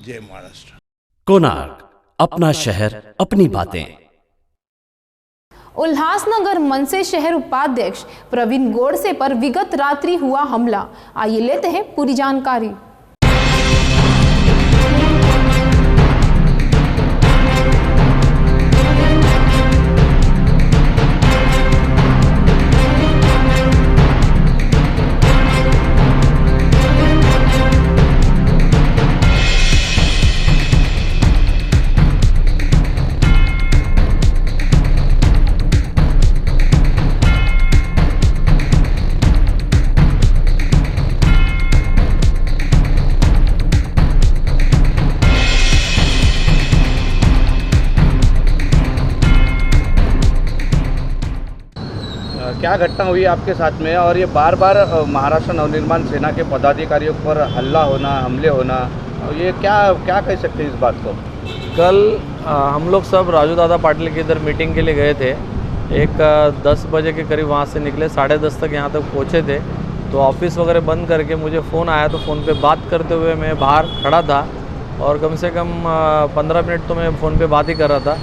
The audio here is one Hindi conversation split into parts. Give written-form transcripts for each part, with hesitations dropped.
जय महाराष्ट्र। कोणार्क, अपना शहर अपनी बातें। उल्हासनगर मनसे शहर उपाध्यक्ष प्रवीण गोडसे पर विगत रात्रि हुआ हमला। आइए लेते हैं पूरी जानकारी। क्या घटना हुई आपके साथ में, और ये बार बार महाराष्ट्र नवनिर्माण सेना के पदाधिकारियों पर हल्ला होना, हमले होना, ये क्या क्या कह सकते हैं इस बात को? कल हम लोग सब राजू दादा पाटिल के इधर मीटिंग के लिए गए थे। 10 बजे के करीब वहाँ से निकले, 10:30 तक यहाँ तक पहुँचे थे। तो ऑफिस वगैरह बंद करके मुझे फ़ोन आया, तो फ़ोन पे बात करते हुए मैं बाहर खड़ा था और कम से कम 15 मिनट तो मैं फ़ोन पे बात ही कर रहा था।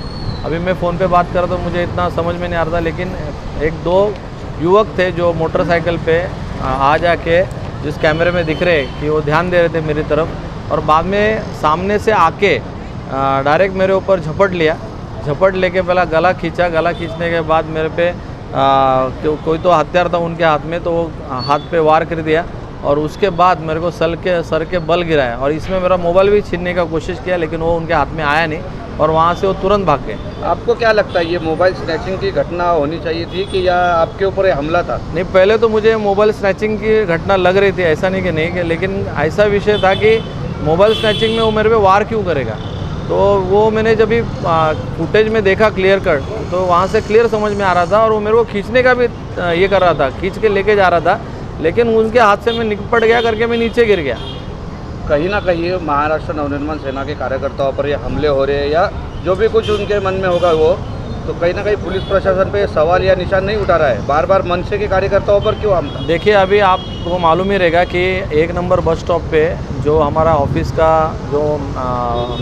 अभी मैं फ़ोन पे बात कर रहा था, मुझे इतना समझ में नहीं आ रहा था, लेकिन 1-2 युवक थे जो मोटरसाइकिल पे आ जाके जिस कैमरे में दिख रहे कि वो ध्यान दे रहे थे मेरी तरफ, और बाद में सामने से आके डायरेक्ट मेरे ऊपर झपट लिया। झपट लेके पहला गला खींचा, गला खींचने के बाद मेरे पे कोई तो हथियार था उनके हाथ में, तो वो हाथ पे वार कर दिया और उसके बाद मेरे को सर के बल गिराया, और इसमें मेरा मोबाइल भी छीनने का कोशिश किया, लेकिन वो उनके हाथ में आया नहीं और वहाँ से वो तुरंत भाग गए। आपको क्या लगता है, ये मोबाइल स्नैचिंग की घटना होनी चाहिए थी कि या आपके ऊपर ये हमला था? नहीं, पहले तो मुझे मोबाइल स्नैचिंग की घटना लग रही थी, ऐसा नहीं कि लेकिन ऐसा विषय था कि मोबाइल स्नैचिंग में वो मेरे पे वार क्यों करेगा। तो वो मैंने जब भी फुटेज में देखा क्लियर कट, तो वहाँ से क्लियर समझ में आ रहा था, और वो मेरे को खींचने का भी ये कर रहा था, खींच के लेके जा रहा था, लेकिन उनके हाथ से मैं निपट गया करके मैं नीचे गिर गया। कहीं ना कहीं महाराष्ट्र नवनिर्माण सेना के कार्यकर्ताओं पर ये हमले हो रहे हैं या जो भी कुछ उनके मन में होगा वो, तो कहीं ना कहीं पुलिस प्रशासन पे सवाल या निशान नहीं उठा रहा है, बार बार मनसे के कार्यकर्ताओं पर क्यों हमला? देखिए, अभी आपको मालूम ही रहेगा कि 1 नंबर बस स्टॉप पे जो हमारा ऑफिस का जो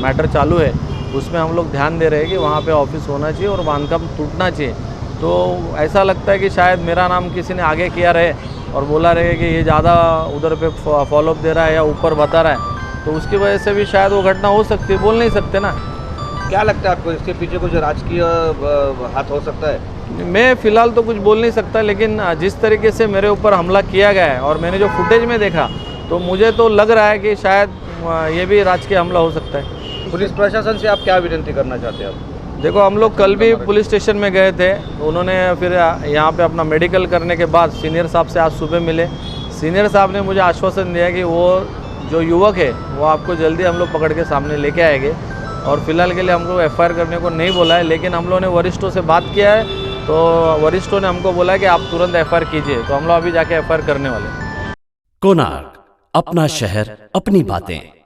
मैटर चालू है, उसमें हम लोग ध्यान दे रहे हैं कि वहाँ पे ऑफिस होना चाहिए और बांधकाम टूटना चाहिए। तो ऐसा लगता है कि शायद मेरा नाम किसी ने आगे किया रहे और बोला रहे कि ये ज़्यादा उधर पे फॉलोअप दे रहा है या ऊपर बता रहा है, तो उसकी वजह से भी शायद वो घटना हो सकती है, बोल नहीं सकते ना। क्या लगता है आपको, इसके पीछे कुछ राजकीय हाथ हो सकता है? मैं फ़िलहाल तो कुछ बोल नहीं सकता, लेकिन जिस तरीके से मेरे ऊपर हमला किया गया है और मैंने जो फुटेज में देखा, तो मुझे तो लग रहा है कि शायद ये भी राजकीय हमला हो सकता है। पुलिस प्रशासन से आप क्या विनती करना चाहते हैं आप? देखो, हम लोग कल भी पुलिस स्टेशन में गए थे, तो उन्होंने फिर यहाँ पे अपना मेडिकल करने के बाद सीनियर साहब से आज सुबह मिले। सीनियर साहब ने मुझे आश्वासन दिया कि वो जो युवक है वो आपको जल्दी हम लोग पकड़ के सामने लेके आएंगे, और फिलहाल के लिए हमको FIR करने को नहीं बोला है, लेकिन हम लोगों ने वरिष्ठों से बात किया है, तो वरिष्ठों ने हमको बोला कि आप तुरंत FIR कीजिए, तो हम लोग अभी जाके FIR करने वाले हैं। कोणार्क, अपना शहर अपनी बातें।